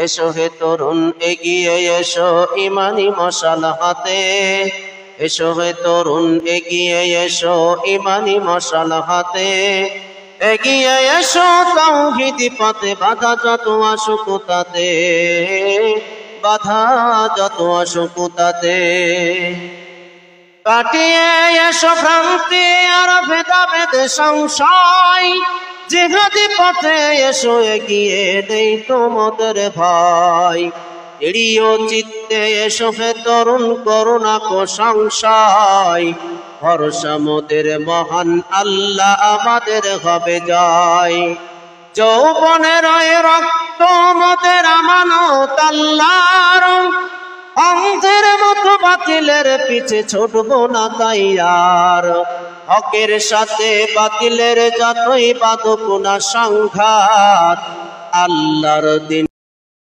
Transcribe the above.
এসো হে তরুণ এগিয়ে এসো ইমানি মশাল হাতে, এসো হে তরুণ এগিয়ে এসো ইমানি মশাল হাতে, এগিয়ে এসো তাওহীদ পথে বাধা যত আসুক তাতে, বাধা যত আসুক তাতে। কাটিয়ে এসো ভ্রান্তি আর ভেদাভেদ সংশয়, জিহাদি পথে এসো এগিয়ে দেই তোমাদের ভয়। দৃঢ় চিত্তে এসো হে তরুণ করুণা কো সংশয়, ভরসা মোদের মহান আল্লাহ আমাদের হবে জয়। যৌবনের রক্ত মোদের আমানত আল্লাহর, অন্ধের মতো বাতিলের পিছে ছুটবো না তাই আর, হকের সাথে বাতিলের যতই বাঁধুক না সংঘাত, আল্লাহর দিন